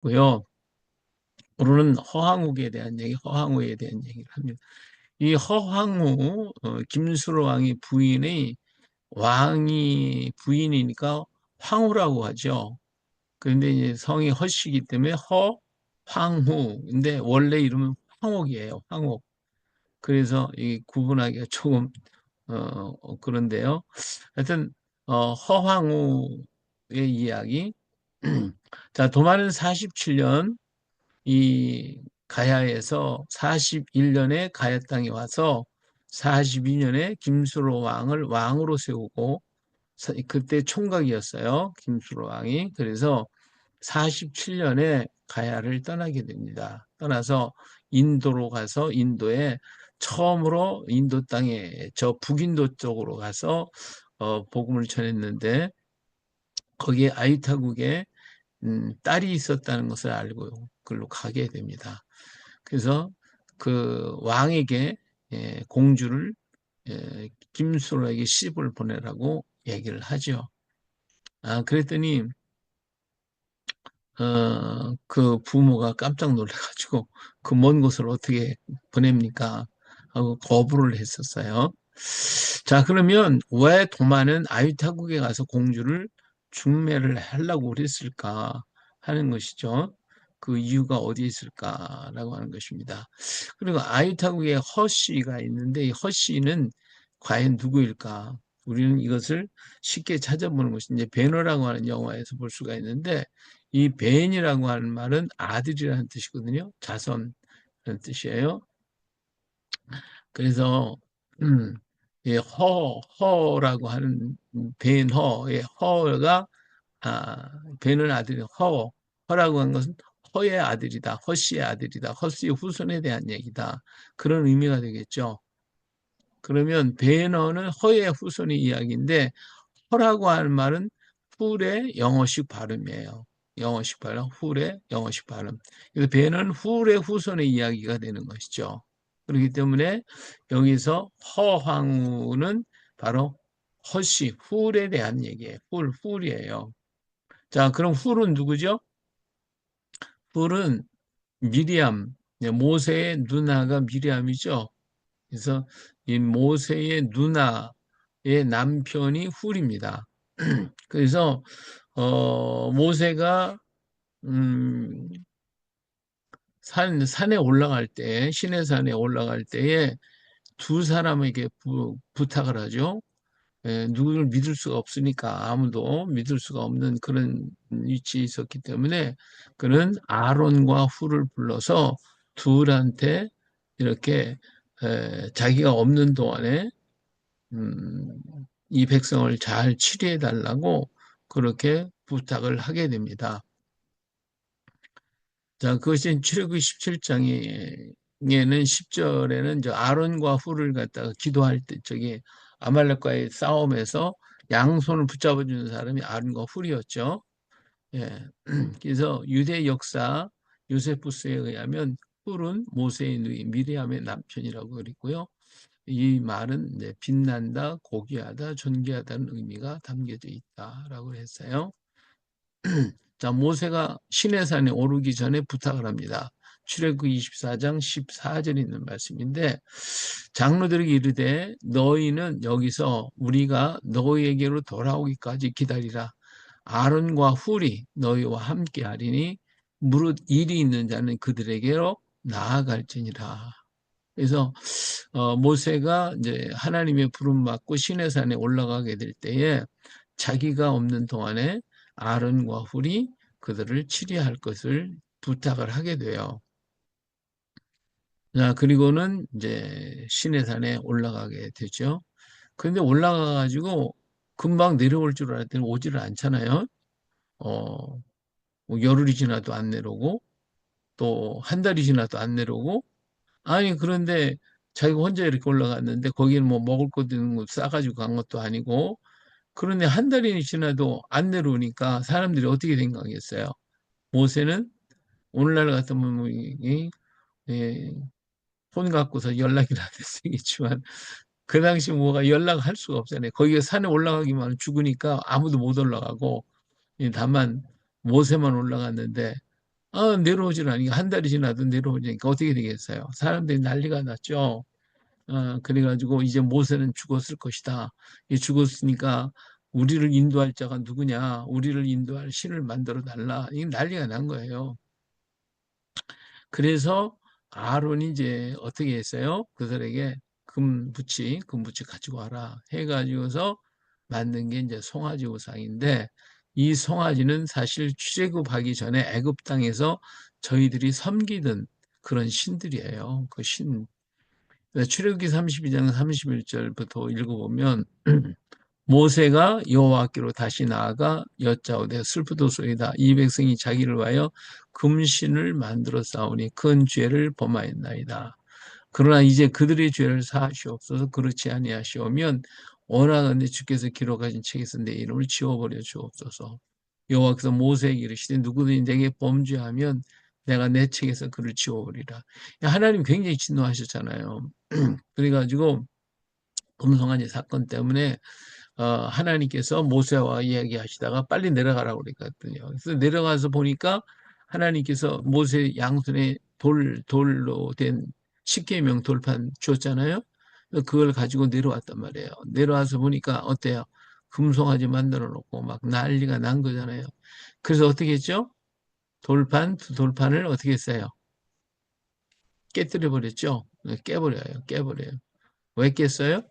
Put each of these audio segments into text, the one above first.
고요. 오늘은 허황욱에 대한 얘기, 허황우에 대한 얘기를 합니다. 이 허황우, 김수로 왕의 부인이 왕이 부인이니까 황후라고 하죠. 그런데 이제 성이 허씨이기 때문에 황후. 근데 원래 이름은 황옥이에요. 황옥. 그래서 이 구분하기가 조금 그런데요. 하여튼 허황우의 이야기. 자, 도마는 47년 이 가야에서 41년에 가야 땅에 와서 42년에 김수로 왕을 왕으로 세우고 그때 총각이었어요. 김수로 왕이. 그래서 47년에 가야를 떠나게 됩니다. 떠나서 인도로 가서 인도에 처음으로 인도 땅에 저 북인도 쪽으로 가서 복음을 전했는데 거기에 아유타국에 딸이 있었다는 것을 알고 그걸로 가게 됩니다. 그래서 그 왕에게 공주를 김수로에게 시집을 보내라고 얘기를 하죠. 아, 그랬더니 그 부모가 깜짝 놀라가지고 그 먼 곳을 어떻게 보냅니까? 하고 거부를 했었어요. 자, 그러면 왜 도마는 아유타국에 가서 공주를 중매를 하려고 그랬을까 하는 것이죠. 그 이유가 어디에 있을까라고 하는 것입니다. 그리고 아유타국에 허씨가 있는데 이 허씨는 과연 누구일까? 우리는 이것을 쉽게 찾아보는 것이 이제 배너라고 하는 영화에서 볼 수가 있는데 이 벤이라고 하는 말은 아들이라는 뜻이거든요. 자손이라는 뜻이에요. 그래서 예, 허라고 하는 벤허의 허가 벤은 아들이 허라고 하는 것은 허의 아들이다. 허씨의 아들이다. 허씨의 후손에 대한 얘기다. 그런 의미가 되겠죠. 그러면 벤어는 허의 후손의 이야기인데 허라고 하는 말은 훌의 영어식 발음이에요. 영어식 발음, 훌의 영어식 발음. 그래서 배는 훌의 후손의 이야기가 되는 것이죠. 그렇기 때문에 여기서 허황우는 바로 허씨, 훌에 대한 얘기예요. 훌이에요. 자, 그럼 훌은 누구죠? 훌은 미리암, 모세의 누나가 미리암이죠. 그래서 이 모세의 누나의 남편이 훌입니다. 그래서 모세가 음, 산에 올라갈 때, 시내산에 올라갈 때에 두 사람에게 부탁을 하죠. 누구를 믿을 수가 없으니까 아무도 믿을 수가 없는 그런 위치에 있었기 때문에 그는 아론과 훌을 불러서 둘한테 이렇게 자기가 없는 동안에 음, 이 백성을 잘 치료해 달라고 그렇게 부탁을 하게 됩니다. 자, 그것이 출애굽기 17장에는 10절에는 저 아론과 훌을 갖다가 기도할 때 저기 아말렉과의 싸움에서 양손을 붙잡아 주는 사람이 아론과 훌이었죠. 예. 그래서 유대 역사 요세푸스에 의하면 훌은 모세의 누이 미리암의 남편이라고 그랬고요. 이 말은 이제 빛난다, 고귀하다, 존귀하다는 의미가 담겨져 있다라고 했어요. 자, 모세가 시내산에 오르기 전에 부탁을 합니다. 출애굽 24장 14절에 있는 말씀인데 장로들에게 이르되 너희는 여기서 우리가 너희에게로 돌아오기까지 기다리라. 아론과 훌이 너희와 함께 하리니 무릇 일이 있는 자는 그들에게로 나아갈지니라. 그래서 모세가 이제 하나님의 부름 받고 시내산에 올라가게 될 때에 자기가 없는 동안에 아론과 훌이 그들을 치리할 것을 부탁을 하게 돼요. 자, 그리고는 이제 시내산에 올라가게 되죠. 그런데 올라가 가지고 금방 내려올 줄 알았더니 오지를 않잖아요. 어, 뭐 열흘이 지나도 안 내려오고 또 한 달이 지나도 안 내려오고 아니 그런데 자기가 혼자 이렇게 올라갔는데 거기는 뭐 먹을 것도 있는 거 싸가지고 간 것도 아니고 그런데 한 달이 지나도 안 내려오니까 사람들이 어떻게 생각했어요? 모세는 오늘날 같으면 뭐 예, 폰 갖고서 연락이라도 했겠지만 그 당시 뭐가 연락할 수가 없잖아요. 거기가 산에 올라가기만 하면 죽으니까 아무도 못 올라가고 다만 모세만 올라갔는데 내려오질 않으니까 한 달이 지나도 내려오니까 어떻게 되겠어요? 사람들이 난리가 났죠. 그래가지고 이제 모세는 죽었을 것이다. 이 죽었으니까 우리를 인도할 자가 누구냐? 우리를 인도할 신을 만들어 달라. 이 난리가 난 거예요. 그래서 아론이 이제 어떻게 했어요? 그들에게 금부치 가지고 와라. 해가지고서 만든 게 이제 송아지 우상인데 이 송아지는 사실 출애굽하기 전에 애굽 땅에서 저희들이 섬기던 그런 신들이에요. 그 신. 출애굽기 32장 31절부터 읽어보면 모세가 여호와께로 다시 나아가 여짜오되 슬프도소이다. 이 백성이 자기를 위하여 금신을 만들어 싸우니 큰 죄를 범하였나이다. 그러나 이제 그들의 죄를 사하시옵소서. 그렇지 아니하시오면 원하건대 주께서 기록하신 책에서 내 이름을 지워버려 주옵소서. 여호와께서 모세에게 이르시되 누구든지 내게 범죄하면 내가 내 책에서 그를 지워버리라. 하나님 굉장히 진노하셨잖아요. 그래가지고 금송아지 사건 때문에 하나님께서 모세와 이야기하시다가 빨리 내려가라고 그랬거든요. 그래서 내려가서 보니까 하나님께서 모세 양손에 돌로 된 십계명 돌판 줬잖아요. 그걸 가지고 내려왔단 말이에요. 내려와서 보니까 어때요? 금송아지 만들어 놓고 막 난리가 난 거잖아요. 그래서 어떻게 했죠? 두 돌판을 어떻게 했어요? 깨뜨려 버렸죠? 깨버려요. 깨버려요. 왜 깼어요?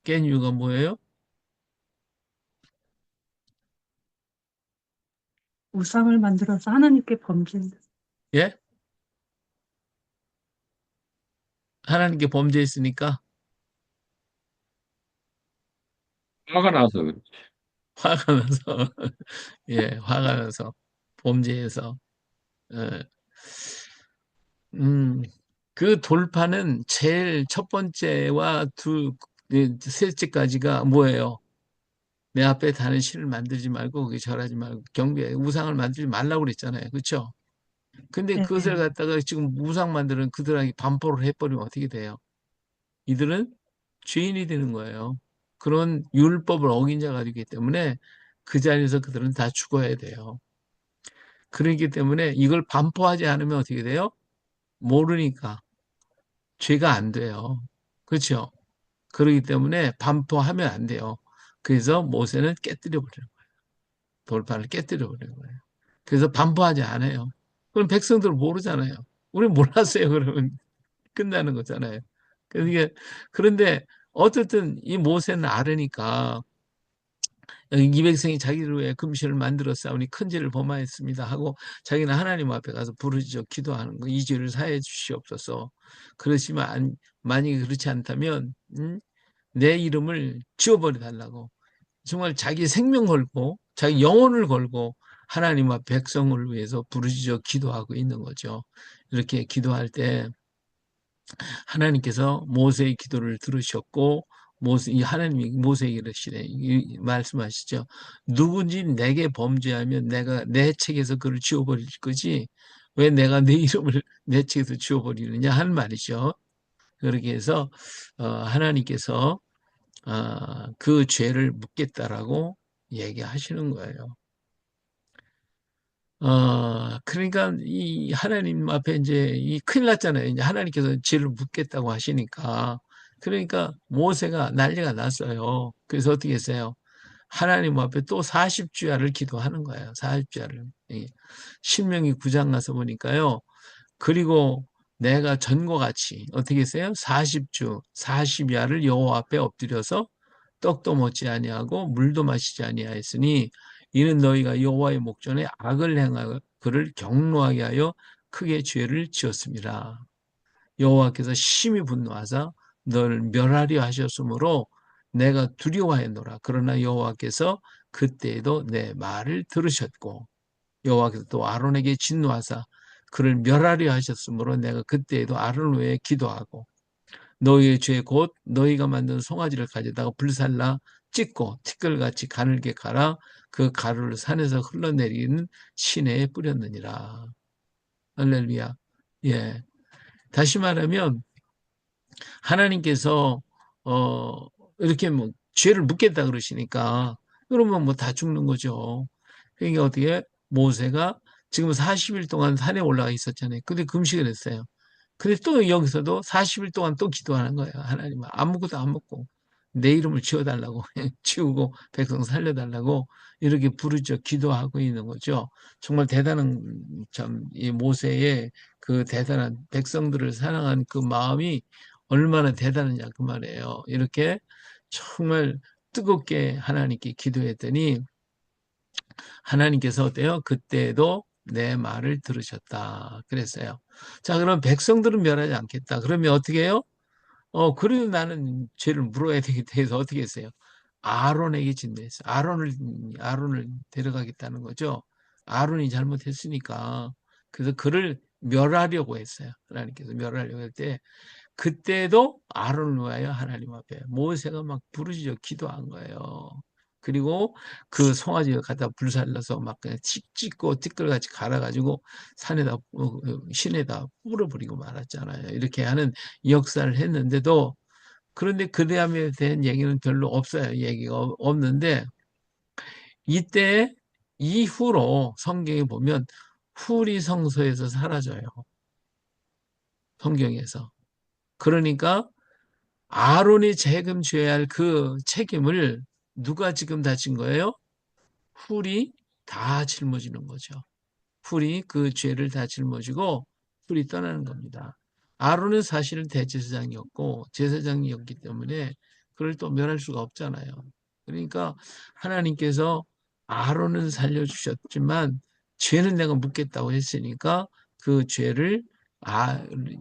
깬 이유가 뭐예요? 우상을 만들어서 하나님께 범죄. 예? 하나님께 범죄했으니까 화가 나서 그래. 화가 나서, 예, 화가 나서, 범죄해서, 예. 음, 그 돌파는 제일 첫 번째와 셋째까지가 뭐예요? 내 앞에 다른 신을 만들지 말고, 그게 절하지 말고, 우상을 만들지 말라고 그랬잖아요. 그렇죠? 근데 네. 그것을 갖다가 지금 우상 만드는 그들에게 반포를 해버리면 어떻게 돼요? 이들은 죄인이 되는 거예요. 그런 율법을 어긴 자가 되기 때문에 그 자리에서 그들은 다 죽어야 돼요. 그렇기 때문에 이걸 반포하지 않으면 어떻게 돼요? 모르니까 죄가 안 돼요. 그렇죠? 그렇기 때문에 반포하면 안 돼요. 그래서 모세는 깨뜨려 버려요. 돌판을 깨뜨려 버린 거예요. 그래서 반포하지 않아요. 그럼 백성들은 모르잖아요. 우리 몰랐어요. 그러면 끝나는 거잖아요. 그런데 어쨌든 이 모세는 알으니까 이 백성이 자기를 위해 금신을 만들어 싸우니 큰 죄를 범하였습니다 하고 자기는 하나님 앞에 가서 부르짖어 기도하는 거, 이 죄를 사해 주시옵소서. 그렇지만 만약에 그렇지 않다면 내 이름을 지워버려 달라고 정말 자기 생명 걸고 자기 영혼을 걸고 하나님 앞 백성을 위해서 부르짖어 기도하고 있는 거죠. 이렇게 기도할 때 하나님께서 모세의 기도를 들으셨고 이 하나님이 모세에게 이르시되 말씀하시죠. 누군지 내게 범죄하면 내가 내 책에서 그를 지워버릴 거지 왜 내가 내 이름을 내 책에서 지워버리느냐 하는 말이죠. 그렇게 해서 하나님께서 그 죄를 묻겠다라고 얘기하시는 거예요. 그러니까 이 하나님 앞에 이제 이 큰일 났잖아요. 이제 하나님께서 죄를 묻겠다고 하시니까. 그러니까 모세가 난리가 났어요. 그래서 어떻게 했어요? 하나님 앞에 또 40주야를 기도하는 거예요. 40주야를. 신명기 9장 가서 보니까요. 그리고 내가 전과 같이 어떻게 했어요? 40주, 40야를 여호와 앞에 엎드려서 떡도 먹지 아니하고 물도 마시지 아니하였으니 이는 너희가 여호와의 목전에 악을 행하여 그를 경노하게 하여 크게 죄를 지었습니다. 여호와께서 심히 분노하사 너를 멸하려 하셨으므로 내가 두려워하노라. 그러나 여호와께서 그때에도 내 말을 들으셨고 여호와께서 또 아론에게 진노하사 그를 멸하려 하셨으므로 내가 그때에도 아론을 위해 기도하고 너희의 죄 곧 너희가 만든 송아지를 가져다가 불살라 찢고 티끌같이 가늘게 갈아 그 가루를 산에서 흘러내리는 시내에 뿌렸느니라. 할렐루야. 예. 다시 말하면 하나님께서 어 이렇게 뭐 죄를 묻겠다 그러시니까 그러면 뭐 다 죽는 거죠. 그러니까 어떻게 모세가 지금 40일 동안 산에 올라가 있었잖아요. 근데 금식을 했어요. 근데 또 여기서도 40일 동안 또 기도하는 거예요. 하나님 아무것도 안 먹고 내 이름을 지워달라고 지우고 백성 살려달라고 이렇게 부르짖어 기도하고 있는 거죠. 정말 대단한 참 이 모세의 그 대단한 백성들을 사랑한 그 마음이 얼마나 대단하냐 그 말이에요. 이렇게 정말 뜨겁게 하나님께 기도했더니 하나님께서 어때요? 그때도 내 말을 들으셨다. 그랬어요. 자, 그럼 백성들은 멸하지 않겠다. 그러면 어떻게 해요? 그래도 나는 죄를 물어야 되기 때문에 어떻게 했어요? 아론에게 진노했어요. 아론을 데려가겠다는 거죠. 아론이 잘못했으니까. 그래서 그를 멸하려고 했어요. 하나님께서 멸하려고 할 때, 그때도 아론을 위하여 하나님 앞에 모세가 막 부르짖어 기도한 거예요. 그리고 그 송아지를 갖다 불살라서 막 그냥 찍고 티끌같이 갈아가지고 산에다 신에다 뿌려버리고 말았잖아요. 이렇게 하는 역사를 했는데도 그런데 그 다음에 대한 얘기는 별로 없어요. 얘기가 없는데 이때 이후로 성경에 보면 후리 성소에서 사라져요. 성경에서. 그러니까 아론이 책임져야 할 그 책임을 누가 지금 다 진 거예요? 훌이 다 짊어지는 거죠. 훌이 그 죄를 다 짊어지고 훌이 떠나는 겁니다. 아론은 사실은 대제사장이었고 제사장이었기 때문에 그걸 또 면할 수가 없잖아요. 그러니까 하나님께서 아론은 살려주셨지만 죄는 내가 묻겠다고 했으니까 그 죄를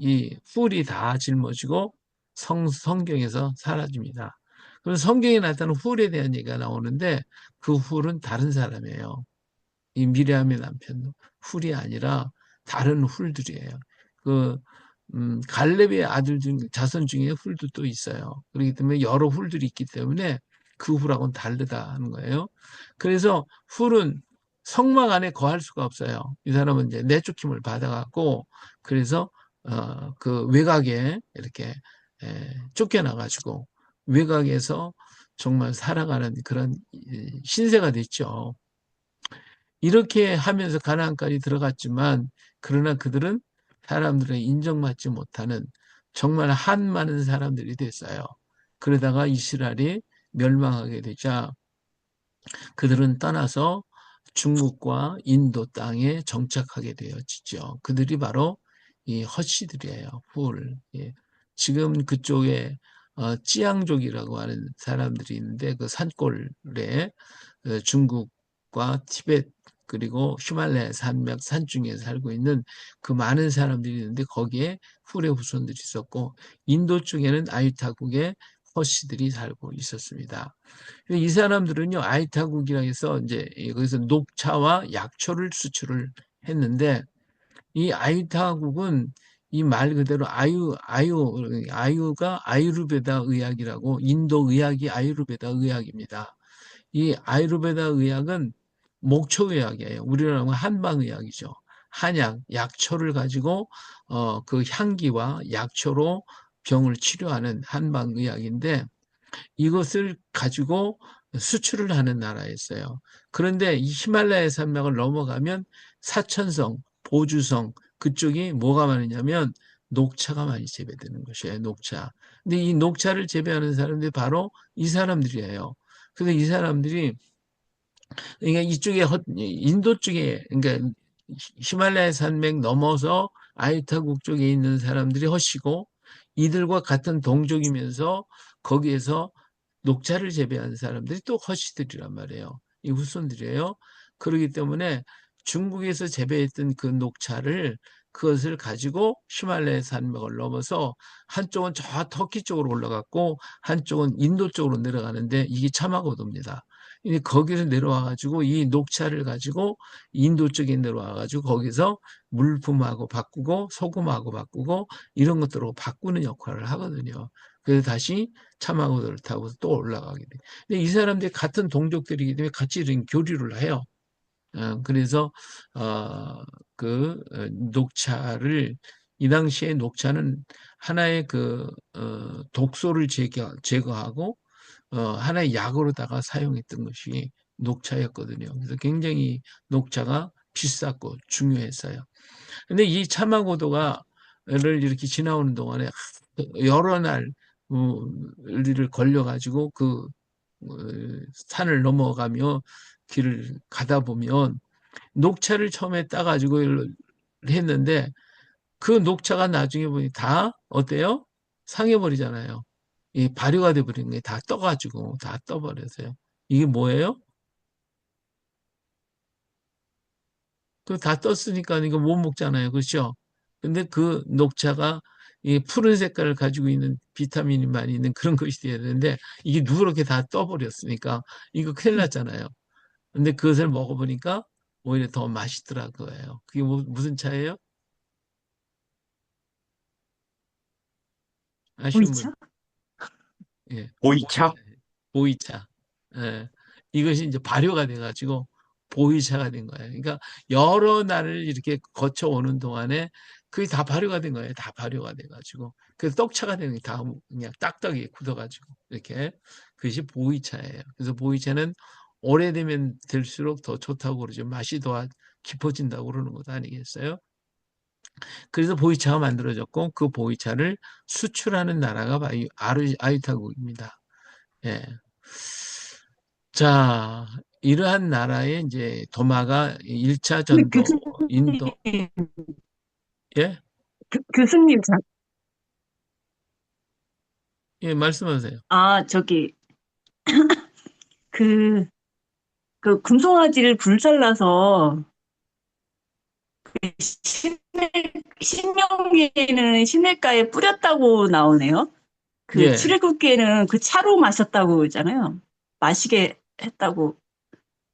이 훌이 다 짊어지고 성경에서 사라집니다. 그럼 성경에 나타나는 훌에 대한 얘기가 나오는데 그 훌은 다른 사람이에요. 이 미리암의 남편 훌이 아니라 다른 훌들이에요. 그 갈렙의 아들 중 자손 중에 훌도 또 있어요. 그렇기 때문에 여러 훌들이 있기 때문에 그 훌하고는 다르다 하는 거예요. 그래서 훌은 성막 안에 거할 수가 없어요. 이 사람은 이제 내쫓김을 받아갖고 그래서 그 외곽에 이렇게 쫓겨나가지고 외곽에서 정말 살아가는 그런 신세가 됐죠. 이렇게 하면서 가나안까지 들어갔지만 그러나 그들은 사람들의 인정받지 못하는 정말 한 많은 사람들이 됐어요. 그러다가 이스라엘이 멸망하게 되자 그들은 떠나서 중국과 인도 땅에 정착하게 되어지죠. 그들이 바로 이 허씨들이에요. 훌. 예. 지금 그쪽에 찌양족이라고 하는 사람들이 있는데 그 산골에 중국과 티베트 그리고 히말라야 산맥 산중에 살고 있는 그 많은 사람들이 있는데 거기에 훌의 후손들이 있었고 인도 쪽에는 아유타국의 허씨들이 살고 있었습니다. 이 사람들은요 아유타국이라 해서 이제 거기서 녹차와 약초를 수출을 했는데 이 아유타국은 이 말 그대로 아유가 아유르베다 의학이라고 인도 의학이 아유르베다 의학입니다. 이 아유르베다 의학은 목초 의학이에요. 우리나라는 한방 의학이죠. 한약, 약초를 가지고 그 향기와 약초로 병을 치료하는 한방 의학인데 이것을 가지고 수출을 하는 나라였어요. 그런데 이 히말라야 산맥을 넘어가면 사천성, 보주성 그쪽이 뭐가 많으냐면 녹차가 많이 재배되는 것이에요. 녹차. 근데 이 녹차를 재배하는 사람들이 바로 이 사람들이에요. 그래서 이 사람들이 그러니까 이쪽에 인도 쪽에 그러니까 히말라야 산맥 넘어서 아유타국 쪽에 있는 사람들이 허시고 이들과 같은 동족이면서 거기에서 녹차를 재배하는 사람들이 또 허시들이란 말이에요. 이 후손들이에요. 그렇기 때문에 중국에서 재배했던 그 녹차를 그것을 가지고 히말라야 산맥을 넘어서 한쪽은 저 터키 쪽으로 올라갔고 한쪽은 인도 쪽으로 내려가는데 이게 차마고도입니다. 거기서 내려와 가지고 이 녹차를 가지고 인도 쪽에 내려와 가지고 거기서 물품하고 바꾸고 소금하고 바꾸고 이런 것들로 바꾸는 역할을 하거든요. 그래서 다시 차마고도를 타고 또 올라가게 돼. 근데 이 사람들이 같은 동족들이기 때문에 같이 이런 교류를 해요. 그래서 녹차를 이 당시에 녹차는 하나의 독소를 제거하고 하나의 약으로다가 사용했던 것이 녹차였거든요. 그래서 굉장히 녹차가 비쌌고 중요했어요. 근데 이 차마고도가를 이렇게 지나오는 동안에 여러 날 를 걸려가지고 산을 넘어가며 길을 가다 보면 녹차를 처음에 따가지고 했는데 그 녹차가 나중에 보니 다 어때요? 상해버리잖아요. 이 발효가 돼버리는 게 다 떠가지고 다 떠버려서요. 이게 뭐예요? 그 다 떴으니까 이거 못 먹잖아요. 그렇죠? 근데 그 녹차가 이 푸른 색깔을 가지고 있는 비타민이 많이 있는 그런 것이 돼야 되는데 이게 누렇게 다 떠버렸으니까 이거 큰일 났잖아요. 근데 그것을 먹어보니까 오히려 더 맛있더라 그거예요. 그게 무슨 차예요? 아쉬운 분. 보이차? 예, 보이차? 보이차. 예, 이것이 이제 발효가 돼가지고 보이차가 된 거예요. 그러니까 여러 날을 이렇게 거쳐오는 동안에 그게 다 발효가 된 거예요. 다 발효가 돼가지고. 그래서 떡차가 되는 게 다 그냥 딱딱이 굳어가지고 이렇게 그것이 보이차예요. 그래서 보이차는 오래되면 될수록 더 좋다고 그러죠. 맛이 더 깊어진다고 그러는 것도 아니겠어요? 그래서 보이차가 만들어졌고 그 보이차를 수출하는 나라가 바로 아유타국입니다. 예. 자, 이러한 나라의 이제 도마가 1차 근데 전도, 인도, 예? 교수님, 예, 말씀하세요. 저기, 그, 그 금송아지를 불살라서 신명기에는 시냇가에 뿌렸다고 나오네요. 그 예, 출애굽기에는 그 차로 마셨다고 그러잖아요. 마시게 했다고.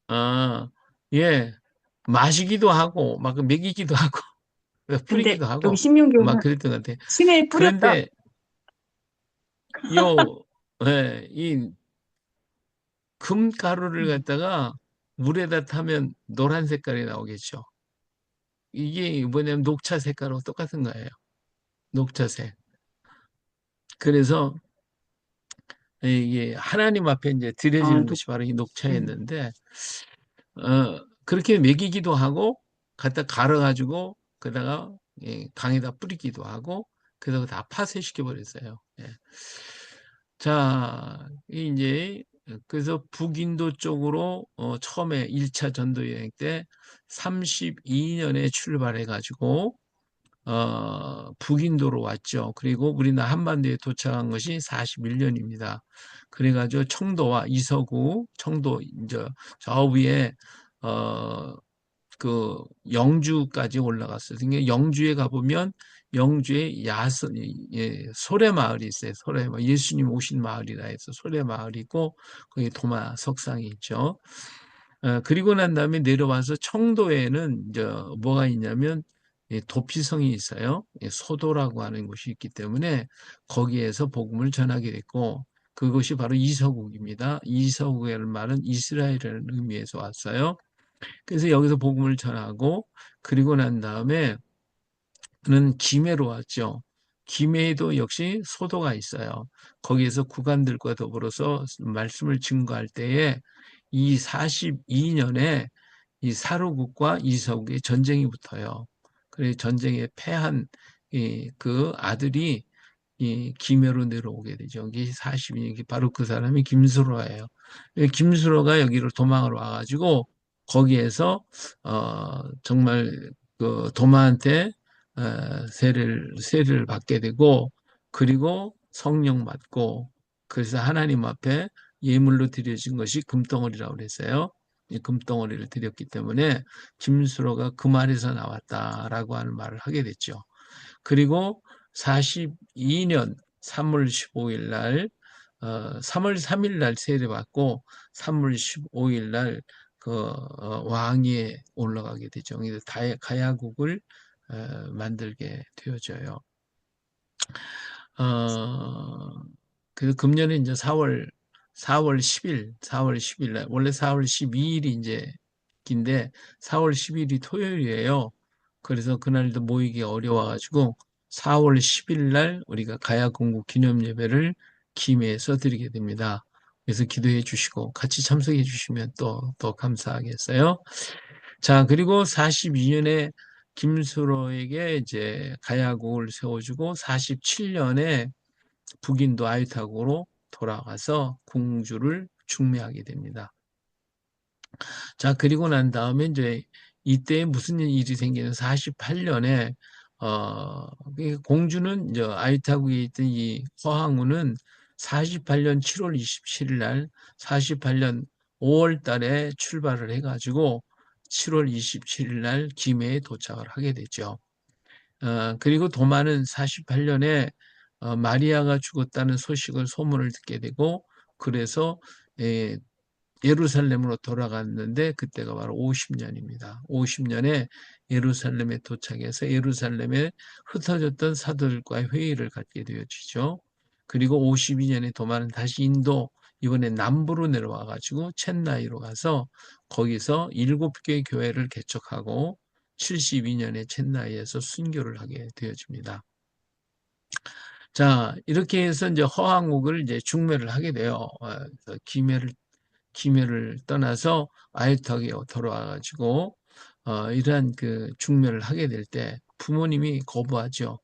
아, 예. 마시기도 하고, 막 먹이기도 하고, 근데 뿌리기도 여기 하고, 막 신명기에는 그랬던 것 같아요. 시내에 뿌렸다. 그런데, 요, 예, 이 금가루를 음. 갖다가 물에다 타면 노란 색깔이 나오겠죠. 이게 뭐냐면 녹차 색깔하고 똑같은 거예요. 녹차색. 그래서 이게 하나님 앞에 이제 아, 드려지는 녹, 것이 바로 이 음. 녹차였는데, 그렇게 먹이기도 하고, 갖다 갈아가지고, 그다가 강에다 뿌리기도 하고, 그래서 다 파쇄시켜 버렸어요. 예. 자, 이제, 그래서 북인도 쪽으로, 처음에 1차 전도 여행 때 32년에 출발해가지고, 북인도로 왔죠. 그리고 우리나라 한반도에 도착한 것이 41년입니다. 그래가지고 청도와 이서구, 청도, 이제 저 위에, 어, 그 영주까지 올라갔어요. 그러니까 영주에 가보면 영주에 소래마을이 있어요. 소래마을. 예수님 오신 마을이라 해서 소래마을이 있고 거기 도마 석상이 있죠. 그리고 난 다음에 내려와서 청도에는 이제 뭐가 있냐면 도피성이 있어요. 소도라고 하는 곳이 있기 때문에 거기에서 복음을 전하게 됐고 그것이 바로 이서국입니다. 이서국이라는 말은 이스라엘이라는 의미에서 왔어요. 그래서 여기서 복음을 전하고 그리고 난 다음에 그는 김해로 왔죠. 김해에도 역시 소도가 있어요. 거기에서 구간들과 더불어서 말씀을 증거할 때에 이 42년에 이 사루국과 이서국의 전쟁이 붙어요. 그래서 전쟁에 패한 그 아들이 이 김해로 내려오게 되죠. 이게 42년, 바로 그 사람이 김수로예요. 김수로가 여기로 도망을 와가지고 거기에서 정말 그 도마한테 세례를 받게 되고 그리고 성령 받고 그래서 하나님 앞에 예물로 드려진 것이 금덩어리라고 그랬어요. 이 금덩어리를 드렸기 때문에 김수로가 그 말에서 나왔다라고 하는 말을 하게 됐죠. 그리고 42년 3월 15일 날, 3월 3일 날 세례받고 3월 15일 날 왕위에 올라가게 되죠. 그래서 가야국을 만들게 되어져요. 어, 그래서 금년에 이제 4월 10일 날, 원래 4월 12일이 이제 긴데 4월 10일이 토요일이에요. 그래서 그날도 모이기 어려워가지고 4월 10일 날 우리가 가야공국 기념 예배를 김해에서 드리게 됩니다. 그래서 기도해 주시고 같이 참석해 주시면 또 더 감사하겠어요. 자, 그리고 42년에 김수로에게 이제 가야국을 세워주고 47년에 북인도 아유타국으로 돌아가서 궁주를 중매하게 됩니다. 자, 그리고 난 다음에 이제 이때 무슨 일이 생기는 48년에 공주는 이제 아유타국에 있던 이 허황우는 48년 7월 27일 날 48년 5월 달에 출발을 해가지고 7월 27일 날 김해에 도착을 하게 되죠. 그리고 도마는 48년에 마리아가 죽었다는 소식을 소문을 듣게 되고 그래서 예루살렘으로 돌아갔는데 그때가 바로 50년입니다. 50년에 예루살렘에 도착해서 예루살렘에 흩어졌던 사도들과의 회의를 갖게 되어지죠. 그리고 52년에 도마는 다시 인도 이번에 남부로 내려와 가지고 첸나이로 가서 거기서 7개의 교회를 개척하고 72년에 첸나이에서 순교를 하게 되어집니다. 자, 이렇게 해서 이제 허황국을 이제 중매를 하게 돼요. 김해를 떠나서 아유타국에 돌아와가지고 이러한 그 중매를 하게 될 때 부모님이 거부하죠.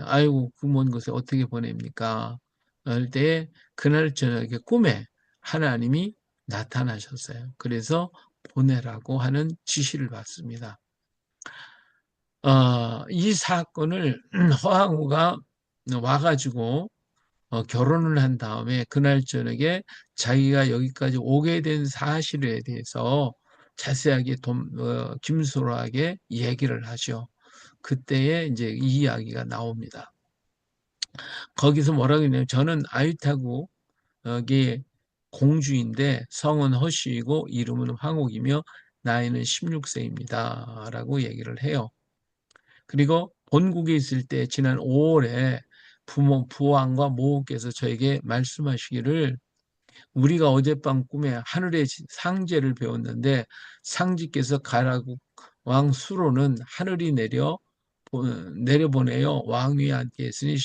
아이고 그 먼 곳에 어떻게 보냅니까? 그럴 때 그날 저녁에 꿈에 하나님이 나타나셨어요. 그래서 보내라고 하는 지시를 받습니다. 이 사건을 허황우가 와가지고 결혼을 한 다음에 그날 저녁에 자기가 여기까지 오게 된 사실에 대해서 자세하게 김수로에게 얘기를 하죠. 그때에 이제 이 이야기가 나옵니다. 거기서 뭐라고 했냐면 저는 아유타국의 공주인데 성은 허쉬이고 이름은 황옥이며 나이는 16세입니다. 라고 얘기를 해요. 그리고 본국에 있을 때 지난 5월에 부왕과 모후께서 저에게 말씀하시기를 우리가 어젯밤 꿈에 하늘의 상제를 배웠는데 상지께서 가라국 왕 수로는 하늘이 내려보내어 왕 위에 앉게 했으니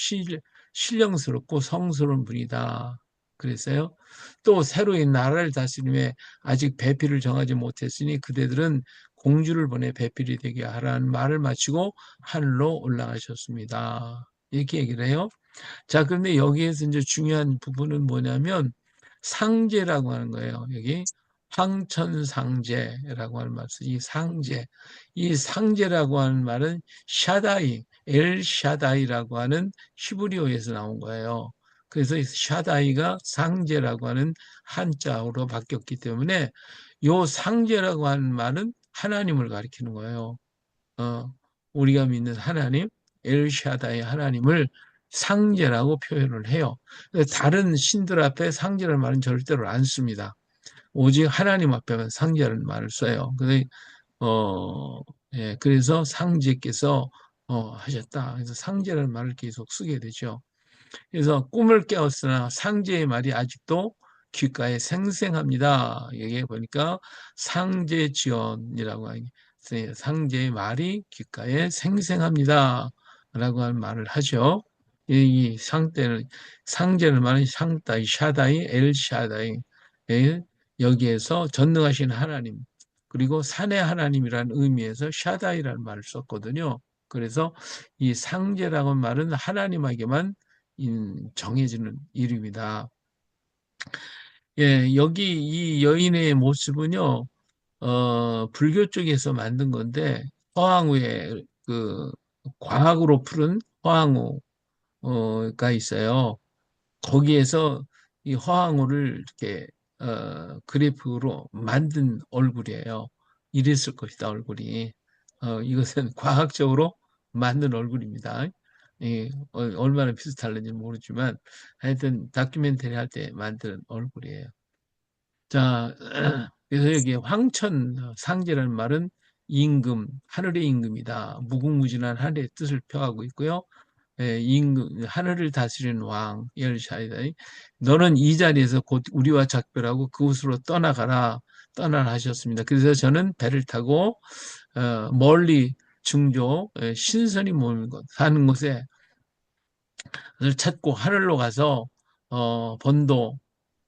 신령스럽고 성스러운 분이다. 그랬어요. 또 새로운 나라를 다스림에 아직 배필을 정하지 못했으니 그대들은 공주를 보내 배필이 되게 하라는 말을 마치고 하늘로 올라가셨습니다. 이렇게 얘기를 해요. 자, 그런데 여기에서 이제 중요한 부분은 뭐냐면 상제라고 하는 거예요. 여기 황천상제라고 하는 말, 이 상제, 이 상제라고 하는 말은 샤다이, 엘 샤다이라고 하는 히브리어에서 나온 거예요. 그래서 샤다이가 상제라고 하는 한자어로 바뀌었기 때문에 요 상제라고 하는 말은 하나님을 가리키는 거예요. 우리가 믿는 하나님, 엘샤다의 하나님을 상제라고 표현을 해요. 다른 신들 앞에 상제라는 말은 절대로 안 씁니다. 오직 하나님 앞에만 상제라는 말을 써요. 어, 그래서 상제께서 하셨다. 그래서 상제라는 말을 계속 쓰게 되죠. 그래서 꿈을 깨웠으나 상제의 말이 아직도 귓가에 생생합니다. 여기에 보니까 상제지언이라고 하니 상제의 말이 귓가에 생생합니다. 라고 하는 말을 하죠. 이 상제는 말은 상다이, 샤다이, 엘샤다이. 여기에서 전능하신 하나님, 그리고 산의 하나님이라는 의미에서 샤다이라는 말을 썼거든요. 그래서 이 상제라는 말은 하나님에게만 정해지는 이름이다. 예, 여기 이 여인의 모습은요, 불교 쪽에서 만든 건데, 허황우의 그 과학으로 풀은 허황우가 있어요. 거기에서 이 허황우를 이렇게 그래프로 만든 얼굴이에요. 이랬을 것이다, 얼굴이. 이것은 과학적으로 만든 얼굴입니다. 얼마나 비슷할는지 모르지만 하여튼 다큐멘터리 할 때 만든 얼굴이에요. 자, 그래서 여기 황천 상제라는 말은 임금, 하늘의 임금이다. 무궁무진한 하늘의 뜻을 표하고 있고요. 임금, 하늘을 다스리는 왕, 엘샤이다. 너는 이 자리에서 곧 우리와 작별하고 그곳으로 떠나라 하셨습니다. 그래서 저는 배를 타고 멀리 중조 신선이 모는 곳, 사는 곳에 찾고 하늘로 가서 번도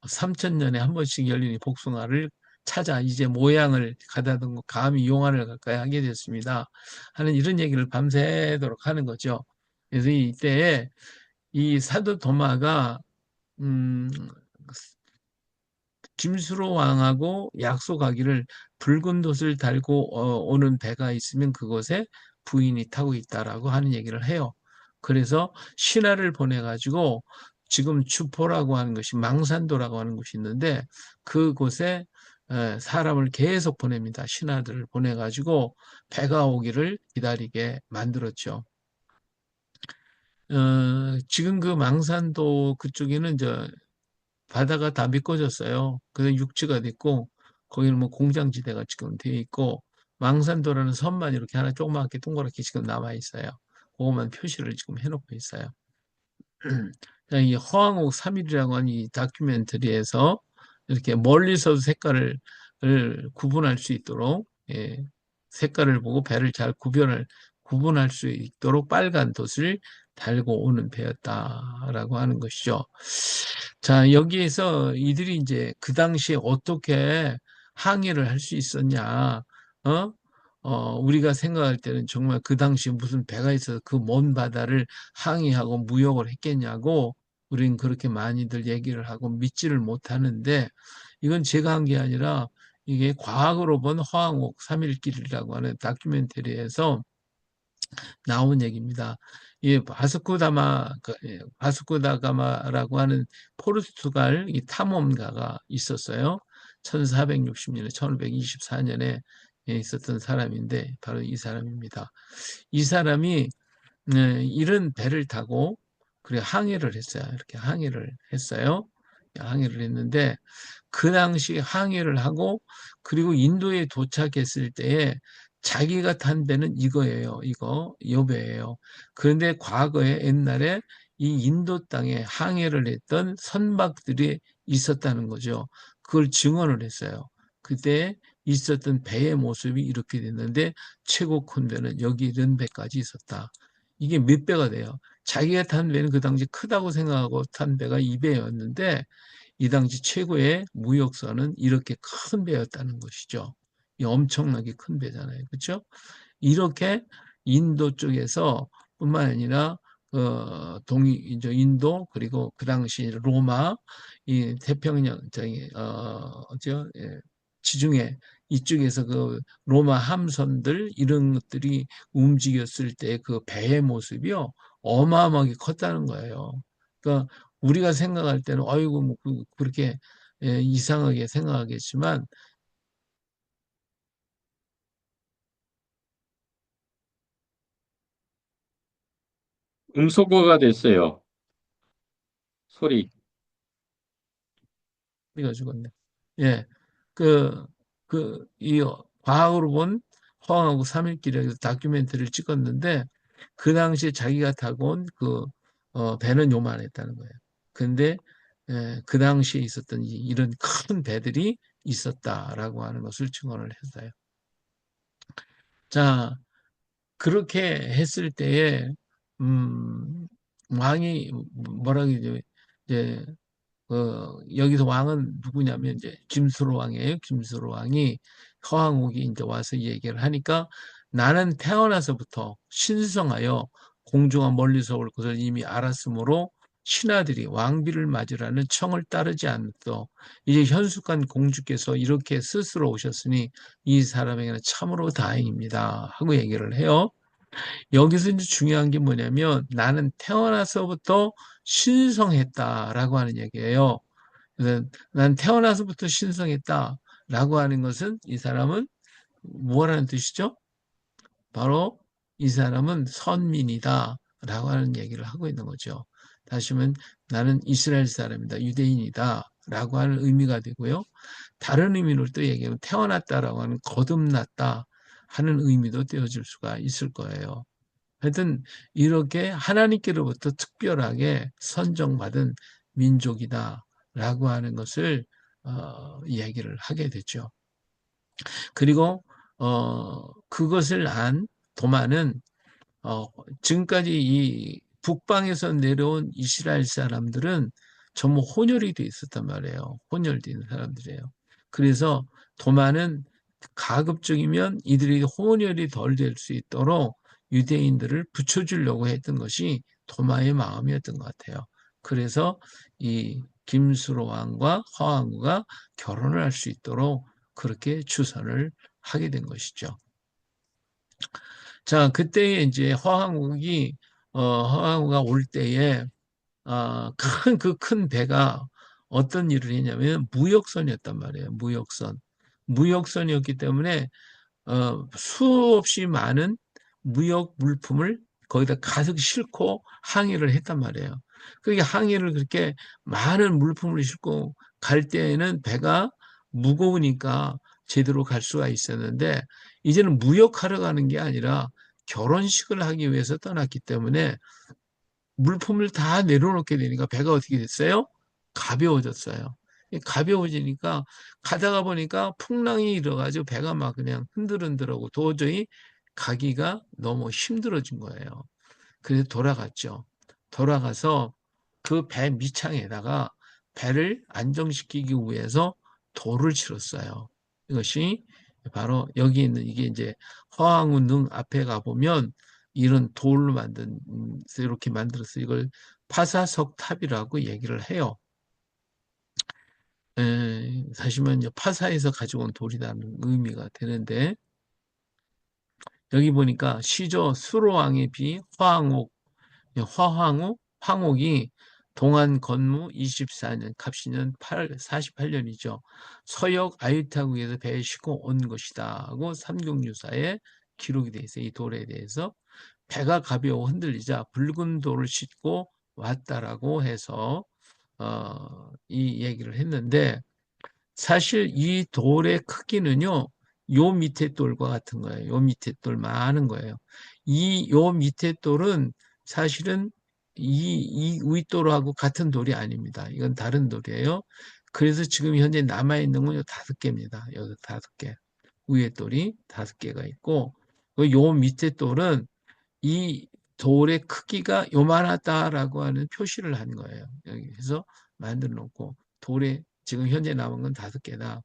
3,000년에 한 번씩 열리는 복숭아를 찾아 이제 모양을 가다듬고 감히 용안을 가까이 하게 됐습니다. 하는 이런 얘기를 밤새도록 하는 거죠. 그래서 이때에 이 사도 도마가 음, 김수로 왕하고 약속하기를 붉은 돛을 달고 오는 배가 있으면 그곳에 부인이 타고 있다라고 하는 얘기를 해요. 그래서 신하를 보내가지고 지금 주포라고 하는 것이 망산도라고 하는 곳이 있는데 그곳에 사람을 계속 보냅니다. 신하들을 보내가지고 배가 오기를 기다리게 만들었죠. 지금 그 망산도 그쪽에는 바다가 다 미꿔졌어요. 그래서 육지가 됐고 거기는 뭐 공장지대가 지금 되어 있고 망산도라는 섬만 이렇게 하나 조그맣게 동그랗게 지금 남아 있어요. 그것만 표시를 지금 해놓고 있어요. 이 허황옥 3일이라고 하는 이 다큐멘터리에서 이렇게 멀리서도 색깔을 구분할 수 있도록 색깔을 보고 배를 잘 구분할 수 있도록 빨간 돛을 달고 오는 배였다라고 하는 것이죠. 자, 여기에서 이들이 이제 그 당시에 어떻게 항해를 할 수 있었냐, 어? 우리가 생각할 때는 정말 그 당시에 무슨 배가 있어서 그 먼 바다를 항해하고 무역을 했겠냐고 우리는 그렇게 많이들 얘기를 하고 믿지를 못하는데 이건 제가 한 게 아니라 이게 과학으로 본 허항옥 3일길이라고 하는 다큐멘터리에서 나온 얘기입니다. 이 바스코다가마라고 하는 포르투갈 이 탐험가가 있었어요. 1460년에 1524년에 있었던 사람인데 바로 이 사람입니다. 이 사람이 이런 배를 타고 그래 항해를 했어요. 이렇게 항해를 했어요. 항해를 했는데 그 당시 항해를 하고 그리고 인도에 도착했을 때에 자기가 탄 배는 이거예요. 이 배예요. 그런데 과거에 옛날에 이 인도 땅에 항해를 했던 선박들이 있었다는 거죠. 그걸 증언을 했어요. 그때 있었던 배의 모습이 이렇게 됐는데 최고 큰 배는 여기 이런 배까지 있었다. 이게 몇 배가 돼요. 자기가 탄 배는 그 당시 크다고 생각하고 탄 배가 2배였는데 이 당시 최고의 무역선은 이렇게 큰 배였다는 것이죠. 이 엄청나게 큰 배잖아요. 그렇죠? 이렇게 인도 쪽에서 뿐만 아니라 이제 인도 그리고 그 당시 로마 이 태평양 저기 지중해 이쪽에서 그 로마 함선들 이런 것들이 움직였을 때 그 배의 모습이요 어마어마하게 컸다는 거예요. 그러니까 우리가 생각할 때는 어이구 뭐 그렇게 이상하게 생각하겠지만 음소거가 됐어요. 소리. 우리가 죽었네. 예, 그, 이 과학으로 본 허황하고 3일길에서 다큐멘터리를 찍었는데 그 당시에 자기가 타고 온 배는 요만했다는 거예요. 근데 그 당시에 있었던 이런 큰 배들이 있었다라고 하는 것을 증언을 했어요. 자, 그렇게 했을 때에 왕이 뭐라 그러죠? 이제 여기서 왕은 누구냐면 이제 김수로 왕이에요. 김수로 왕이 허황옥이 이제 와서 이 얘기를 하니까 나는 태어나서부터 신성하여 공주가 멀리서 올 것을 이미 알았으므로 신하들이 왕비를 맞으라는 청을 따르지 않고 이제 현숙한 공주께서 이렇게 스스로 오셨으니 이 사람에게는 참으로 다행입니다. 하고 얘기를 해요. 여기서 이제 중요한 게 뭐냐면 나는 태어나서부터 신성했다라고 하는 얘기예요. 그래서 난 태어나서부터 신성했다라고 하는 것은 이 사람은 뭐라는 뜻이죠? 바로 이 사람은 선민이다라고 하는 얘기를 하고 있는 거죠. 다시 면 나는 이스라엘 사람이다, 유대인이다라고 하는 의미가 되고요. 다른 의미로 또 얘기하면 태어났다라고 하는 거듭났다 하는 의미도 떼어질 수가 있을 거예요. 하여튼 이렇게 하나님께로부터 특별하게 선정받은 민족이다라고 하는 것을 이야기를 하게 되죠. 그리고 그것을 안 도마는 지금까지 이 북방에서 내려온 이스라엘 사람들은 전부 혼혈이 돼 있었단 말이에요. 혼혈되어 있는 사람들이에요. 그래서 도마는 가급적이면 이들이 혼혈이 덜 될 수 있도록 유대인들을 붙여주려고 했던 것이 도마의 마음이었던 것 같아요. 그래서 이 김수로 왕과 허왕우가 결혼을 할 수 있도록 그렇게 주선을 하게 된 것이죠. 자, 그때에 이제 허왕우가 올 때에 큰 배가 어떤 일을 했냐면 무역선이었단 말이에요. 무역선이었기 때문에 수없이 많은 무역 물품을 거기다 가득 싣고 항해를 했단 말이에요. 그게 항해를 그렇게 많은 물품을 싣고 갈 때에는 배가 무거우니까 제대로 갈 수가 있었는데 이제는 무역하러 가는 게 아니라 결혼식을 하기 위해서 떠났기 때문에 물품을 다 내려놓게 되니까 배가 어떻게 됐어요? 가벼워졌어요. 가벼워지니까 가다가 보니까 풍랑이 일어가지고 배가 막 그냥 흔들흔들하고 도저히 가기가 너무 힘들어진 거예요. 그래서 돌아갔죠. 돌아가서 그 배 밑창에다가 배를 안정시키기 위해서 돌을 치렀어요. 이것이 바로 여기 있는 이게 이제 허황운릉 앞에 가보면 이런 돌로 이렇게 만들어서 이걸 파사석탑이라고 얘기를 해요. 사실은 이제 파사에서 가지고 온 돌이라는 의미가 되는데 여기 보니까 시조 수로왕의 비 황옥이 동안 건무 24년, 갑신년 48년이죠. 서역 아유타국에서 배에 싣고 온 것이다 하고 삼국유사에 기록이 돼 있어요. 이 돌에 대해서. 배가 가벼워 흔들리자 붉은 돌을 싣고 왔다라고 해서 이 얘기를 했는데 사실 이 돌의 크기는요, 요 밑에 돌과 같은 거예요. 요 밑에 돌 많은 거예요. 요 밑에 돌은 사실은 이 윗돌하고 같은 돌이 아닙니다. 이건 다른 돌이에요. 그래서 지금 현재 남아있는 건 요 5개입니다. 여기 5개. 위에 돌이 5개가 있고, 요 밑에 돌은 이 돌의 크기가 요만하다라고 하는 표시를 한 거예요. 여기서 만들어 놓고, 돌에 지금 현재 남은 건 5개다.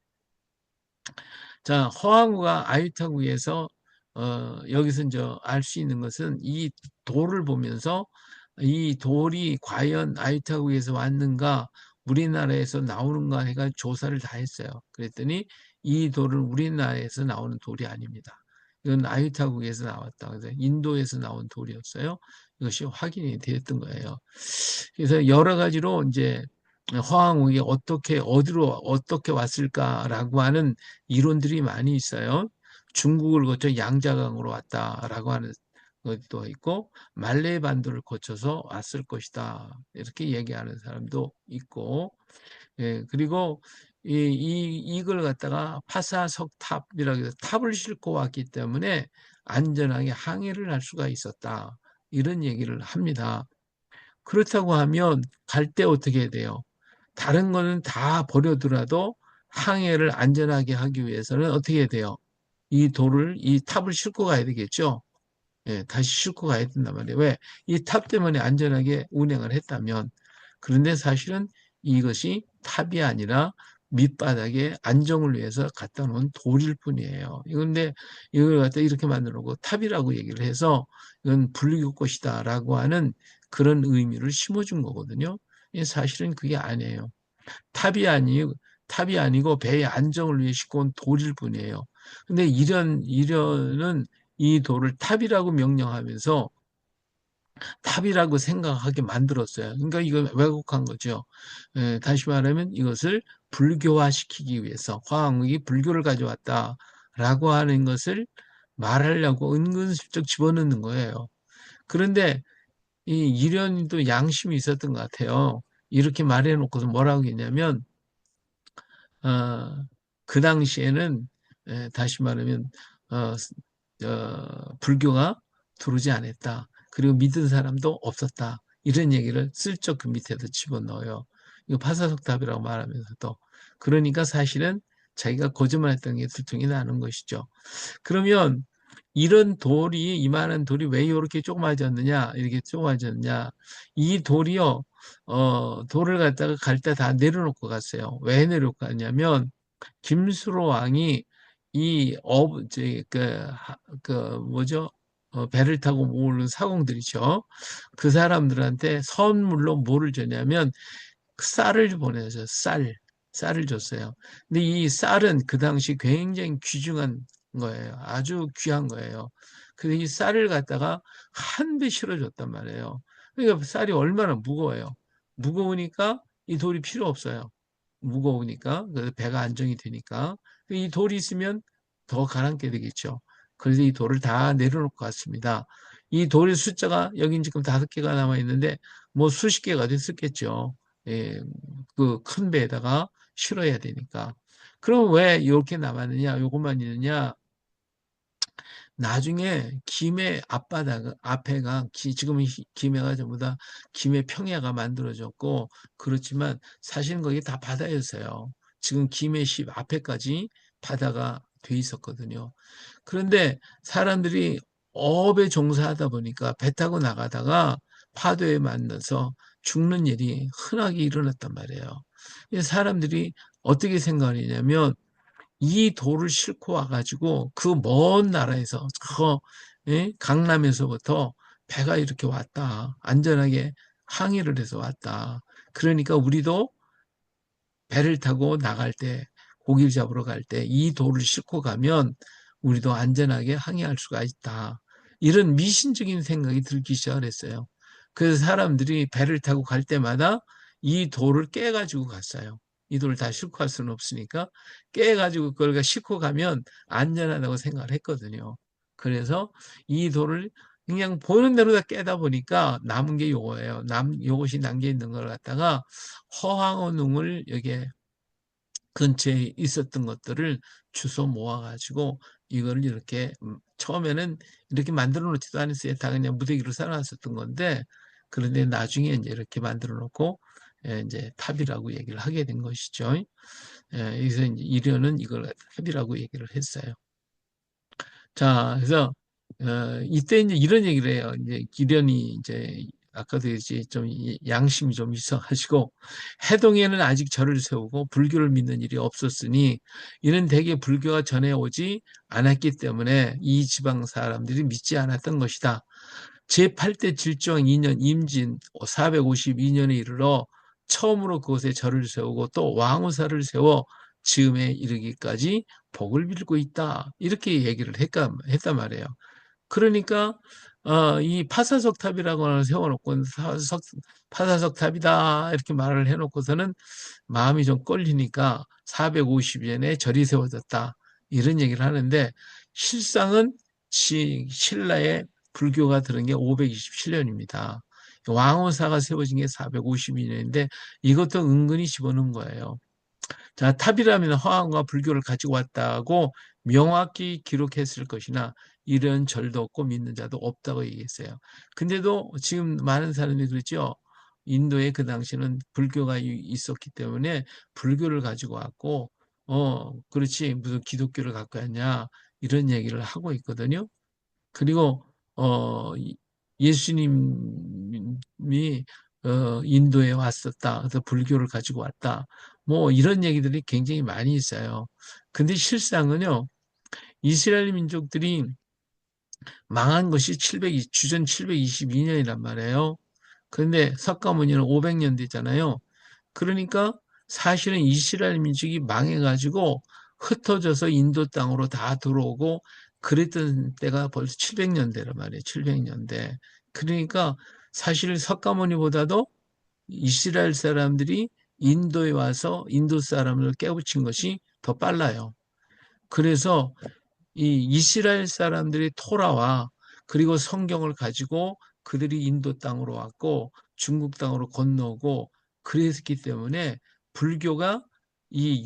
자, 허황우가 아유타국에서 여기서 이제 알 수 있는 것은 이 돌을 보면서 이 돌이 과연 아유타국에서 왔는가 우리나라에서 나오는가 해가 조사를 다 했어요. 그랬더니 이 돌은 우리나라에서 나오는 돌이 아닙니다. 이건 아유타국에서 나왔다. 그래서 인도에서 나온 돌이었어요. 이것이 확인이 되었던 거예요. 그래서 여러 가지로 이제 허황욱이 어디로 어떻게 왔을까라고 하는 이론들이 많이 있어요. 중국을 거쳐 양자강으로 왔다라고 하는 것도 있고 말레이 반도를 거쳐서 왔을 것이다 이렇게 얘기하는 사람도 있고, 그리고 이걸 갖다가 파사석탑이라고 해서 탑을 싣고 왔기 때문에 안전하게 항해를 할 수가 있었다 이런 얘기를 합니다. 그렇다고 하면 갈 때 어떻게 해야 돼요? 다른 거는 다 버려두라도 항해를 안전하게 하기 위해서는 어떻게 해야 돼요? 이 탑을 싣고 가야 되겠죠? 다시 싣고 가야 된단 말이에요. 왜? 이 탑 때문에 안전하게 운행을 했다면. 그런데 사실은 이것이 탑이 아니라 밑바닥에 안정을 위해서 갖다 놓은 돌일 뿐이에요. 그런데 이걸 갖다 이렇게 만들어 놓고 탑이라고 얘기를 해서 이건 불교 것이다라고 하는 그런 의미를 심어준 거거든요. 사실은 그게 아니에요. 탑이 아니, 탑이 아니고 배의 안정을 위해 싣고 온 돌일 뿐이에요. 근데 이련은 이 돌을 탑이라고 명령하면서 탑이라고 생각하게 만들었어요. 그러니까 이걸 왜곡한 거죠. 다시 말하면 이것을 불교화시키기 위해서 화학이 불교를 가져왔다라고 하는 것을 말하려고 은근슬쩍 집어넣는 거예요. 그런데 이 이련도 양심이 있었던 것 같아요. 이렇게 말해놓고서 뭐라고 했냐면 그 당시에는 다시 말하면 어, 불교가 들어오지 않았다. 그리고 믿은 사람도 없었다. 이런 얘기를 슬쩍 그 밑에도 집어넣어요. 이거 파사석답이라고 말하면서도. 그러니까 사실은 자기가 거짓말했던 게 들통이 나는 것이죠. 그러면 이런 돌이 이만한 돌이 왜 이렇게 조그마졌느냐 이렇게 조그마졌느냐 이 돌이요 돌을 갖다가 갈 때 다 내려놓고 갔어요. 왜 내려놓고 갔냐면 김수로 왕이 그 뭐죠? 배를 타고 오는 사공들이죠. 그 사람들한테 선물로 뭐를 줬냐면 쌀을 보내서 쌀을 줬어요. 근데 이 쌀은 그 당시 굉장히 귀중한 거예요. 아주 귀한 거예요. 그래서 이 쌀을 갖다가 한 배 실어줬단 말이에요. 그러니까 쌀이 얼마나 무거워요. 무거우니까 이 돌이 필요 없어요. 무거우니까. 그래서 배가 안정이 되니까. 이 돌이 있으면 더 가라앉게 되겠죠. 그래서 이 돌을 다 내려놓고 갔습니다. 이 돌의 숫자가 여긴 지금 5개가 남아 있는데 뭐 수십 개가 됐었겠죠. 예, 그 큰 배에다가 실어야 되니까. 그럼 왜 이렇게 남았느냐? 요것만 있느냐? 나중에 김해 앞바다 앞에가 지금은 김해가 전부 다 김해 평야가 만들어졌고 그렇지만 사실은 거기 다 바다였어요. 지금 김해시 앞에까지 바다가 돼 있었거든요. 그런데 사람들이 어업에 종사하다 보니까 배 타고 나가다가 파도에 만나서 죽는 일이 흔하게 일어났단 말이에요. 사람들이 어떻게 생각하냐면 이 돌을 싣고 와가지고 그 먼 나라에서 예? 강남에서부터 배가 이렇게 왔다. 안전하게 항해를 해서 왔다. 그러니까 우리도 배를 타고 나갈 때 고기를 잡으러 갈 때 이 돌을 싣고 가면 우리도 안전하게 항해할 수가 있다. 이런 미신적인 생각이 들기 시작을 했어요. 그래서 사람들이 배를 타고 갈 때마다 이 돌을 깨가지고 갔어요. 이 돌을 다 싣고 갈 수는 없으니까 깨가지고 그걸 싣고 가면 안전하다고 생각을 했거든요. 그래서 이 돌을 그냥 보는 대로 다 깨다 보니까 남은 게 요거예요. 요것이 남겨 있는 걸 갖다가 허황원웅을 여기에 근처에 있었던 것들을 주워 모아가지고 이거를 이렇게 처음에는 이렇게 만들어 놓지도 않았어요. 다 그냥 무대기로 쌓아놨었던 건데 그런데 나중에 이제 이렇게 만들어 놓고 이제 탑이라고 얘기를 하게 된 것이죠. 여기서 이제 이련은 이걸 탑이라고 얘기를 했어요. 자, 그래서 이때 이제 이런 얘기를 해요. 이제 기련이 이제 아까도 이제 좀 양심이 좀 있어가지고 해동에는 아직 절을 세우고 불교를 믿는 일이 없었으니 이는 대개 불교가 전해 오지 않았기 때문에 이 지방 사람들이 믿지 않았던 것이다. 제8대 질주왕 2년 임진 452년에 이르러 처음으로 그곳에 절을 세우고 또 왕후사를 세워 지음에 이르기까지 복을 빌고 있다. 이렇게 얘기를 했단 말이에요. 그러니까 이 파사석탑이라고 하는 걸 세워놓고 파사석탑이다 이렇게 말을 해놓고서는 마음이 좀 끌리니까 450년에 절이 세워졌다. 이런 얘기를 하는데 실상은 신라의 불교가 들은 게 527년입니다. 왕후사가 세워진 게 452년인데 이것도 은근히 집어넣은 거예요. 자, 탑이라면 화엄과 불교를 가지고 왔다고 명확히 기록했을 것이나 이런 절도 없고 믿는 자도 없다고 얘기했어요. 근데도 지금 많은 사람들이 그랬죠. 인도에 그 당시는 불교가 있었기 때문에 불교를 가지고 왔고, 그렇지, 무슨 기독교를 갖고 왔냐, 이런 얘기를 하고 있거든요. 그리고, 예수님이, 인도에 왔었다. 그래서 불교를 가지고 왔다. 뭐, 이런 얘기들이 굉장히 많이 있어요. 근데 실상은요, 이스라엘 민족들이 망한 것이 주전 722년이란 말이에요. 그런데 석가모니는 500년 됐잖아요. 그러니까 사실은 이스라엘 민족이 망해가지고 흩어져서 인도 땅으로 다 들어오고 그랬던 때가 벌써 700년대란 말이에요. 700년대. 그러니까 사실 석가모니보다도 이스라엘 사람들이 인도에 와서 인도 사람을 깨우친 것이 더 빨라요. 그래서 이 이스라엘 사람들이 토라와 그리고 성경을 가지고 그들이 인도 땅으로 왔고 중국 땅으로 건너고 그랬기 때문에 불교가 이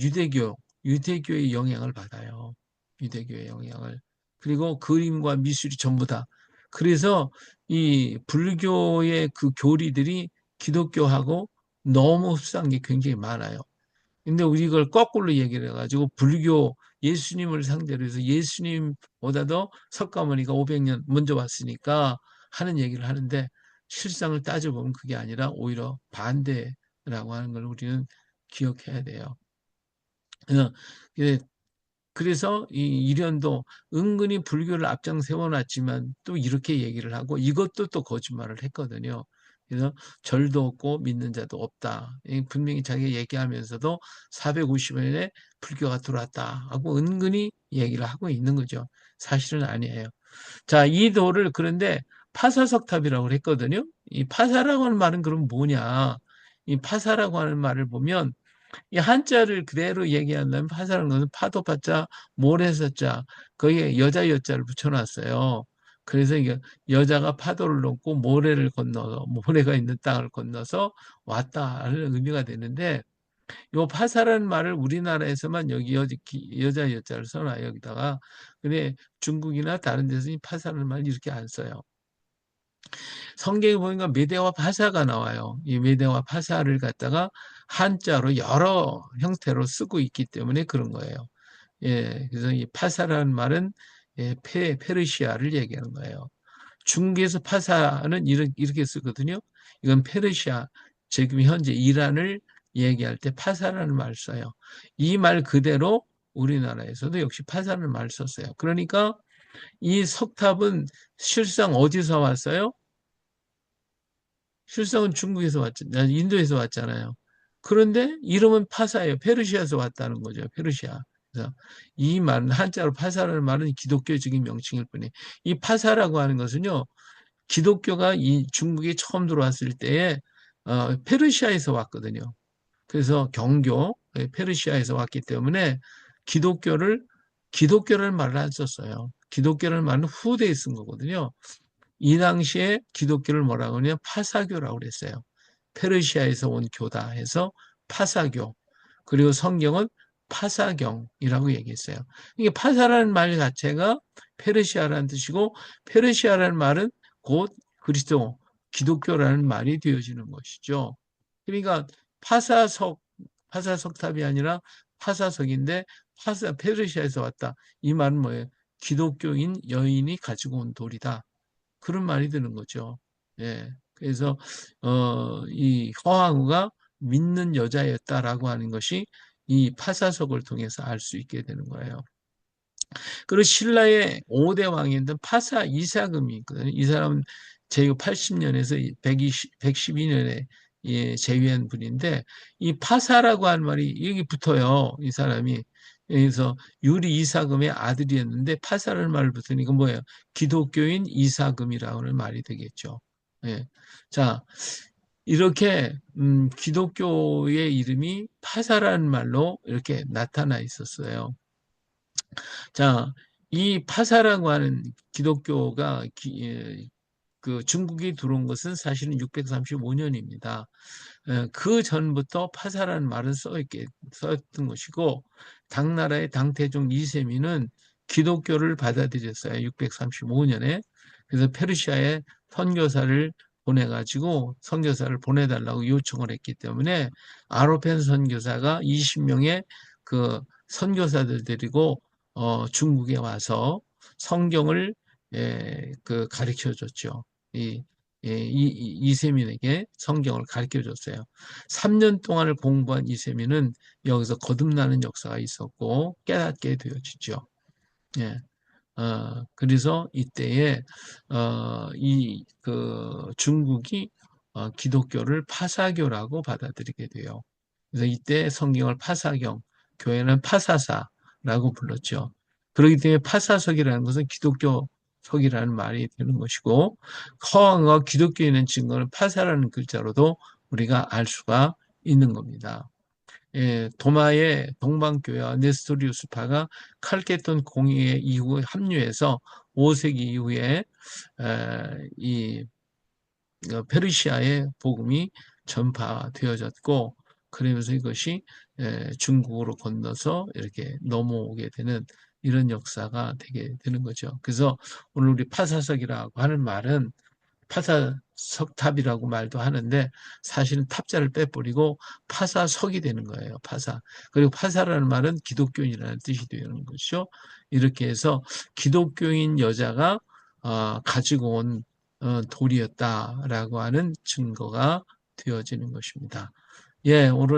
유대교의 영향을 받아요. 유대교의 영향을. 그리고 그림과 미술이 전부 다. 그래서 이 불교의 그 교리들이 기독교하고 너무 흡사한 게 굉장히 많아요. 근데 우리 이걸 거꾸로 얘기를 해가지고 불교 예수님을 상대로 해서 예수님보다도 석가모니가 500년 먼저 왔으니까 하는 얘기를 하는데 실상을 따져보면 그게 아니라 오히려 반대라고 하는 걸 우리는 기억해야 돼요. 어, 예, 그래서 이 이련도 은근히 불교를 앞장 세워놨지만 또 이렇게 얘기를 하고 이것도 또 거짓말을 했거든요. 그래서 절도 없고 믿는 자도 없다. 분명히 자기 얘기하면서도 450년에 불교가 들어왔다 하고 은근히 얘기를 하고 있는 거죠. 사실은 아니에요. 자, 이 도를 그런데 파사석탑이라고 했거든요. 이 파사라고 하는 말은 그럼 뭐냐? 이 파사라고 하는 말을 보면 이 한자를 그대로 얘기한다면 파사라는 것은 파도 파자 모래서자 거기에 여자 여자를 붙여놨어요. 그래서 이게 여자가 파도를 넘고 모래를 건너서 모래가 있는 땅을 건너서 왔다 하는 의미가 되는데 요 파사라는 말을 우리나라에서만 여기 여자 여자를 써놔요 여기다가. 근데 중국이나 다른 데서 이 파사라는 말을 이렇게 안 써요. 성경에 보니까 메대와 파사가 나와요. 이 메대와 파사를 갖다가 한자로 여러 형태로 쓰고 있기 때문에 그런 거예요. 예, 그래서 이 파사라는 말은 예, 페르시아를 얘기하는 거예요. 중국에서 파사는 이렇게 쓰거든요. 이건 페르시아, 지금 현재 이란을 얘기할 때 파사라는 말을 써요. 이 말 그대로 우리나라에서도 역시 파사라는 말을 썼어요. 그러니까 이 석탑은 실상 어디서 왔어요? 실상은 중국에서 왔잖아요. 인도에서 왔잖아요. 그런데 이름은 파사예요. 페르시아에서 왔다는 거죠. 페르시아. 그래서 이 말은 한자로 파사라는 말은 기독교적인 명칭일 뿐이에요. 이 파사라고 하는 것은요. 기독교가 이 중국에 처음 들어왔을 때에 페르시아에서 왔거든요. 그래서 경교 페르시아에서 왔기 때문에 기독교를 기독교라는 말을 안 썼어요. 기독교라는 말은 후대에 쓴 거거든요. 이 당시에 기독교를 뭐라고 하냐면 파사교라고 그랬어요. 페르시아에서 온 교다 해서 파사교. 그리고 성경은 파사경이라고 얘기했어요. 이게 파사라는 말 자체가 페르시아라는 뜻이고 페르시아라는 말은 곧 그리스도, 기독교라는 말이 되어지는 것이죠. 그러니까 파사석, 파사석탑이 아니라 파사석인데 페르시아에서 왔다. 이 말은 뭐예요? 기독교인 여인이 가지고 온 돌이다. 그런 말이 드는 거죠. 예. 그래서 이 허황우가 믿는 여자였다라고 하는 것이 이 파사석을 통해서 알 수 있게 되는 거예요. 그리고 신라의 5대 왕이었던 파사 이사금이 있거든요. 이 사람은 제위 80년에서 112년에 예, 제위한 분인데 이 파사라고 하는 말이 여기 붙어요. 이 사람이. 그래서 유리 이사금의 아들이었는데 파사라는 말을 붙으니까 뭐예요? 기독교인 이사금이라고 하는 말이 되겠죠. 예. 자, 이렇게 기독교의 이름이 파사라는 말로 이렇게 나타나 있었어요. 자, 이 파사라고 하는 기독교가 그 중국에 들어온 것은 사실은 635년입니다. 그 전부터 파사라는 말은 썼던 것이고 당나라의 당태종 이세민은 기독교를 받아들였어요. 635년에. 그래서 페르시아에 선교사를 보내가지고 선교사를 보내달라고 요청을 했기 때문에 아로펜 선교사가 20명의 그 선교사들 데리고 중국에 와서 성경을 그 가르쳐 줬죠. 이세민에게 성경을 가르쳐 줬어요. 3년 동안을 공부한 이세민은 여기서 거듭나는 역사가 있었고 깨닫게 되어지죠. 예. 그래서 이때에 그 중국이 기독교를 파사교라고 받아들이게 돼요. 그래서 이때 성경을 파사경, 교회는 파사사라고 불렀죠. 그렇기 때문에 파사석이라는 것은 기독교 석이라는 말이 되는 것이고 허황과 기독교에 있는 증거는 파사라는 글자로도 우리가 알 수가 있는 겁니다. 예, 도마의 동방교회와 네스토리우스파가 칼케톤 공의회 이후에 합류해서 5세기 이후에 이 페르시아의 복음이 전파되어졌고 그러면서 이것이 중국으로 건너서 이렇게 넘어오게 되는 이런 역사가 되게 되는 거죠. 그래서 오늘 우리 파사석이라고 하는 말은 파사석탑이라고 말도 하는데 사실은 탑자를 빼버리고 파사석이 되는 거예요. 파사. 그리고 파사라는 말은 기독교인이라는 뜻이 되는 것이죠. 이렇게 해서 기독교인 여자가 가지고 온 돌이었다라고 하는 증거가 되어지는 것입니다. 예, 오늘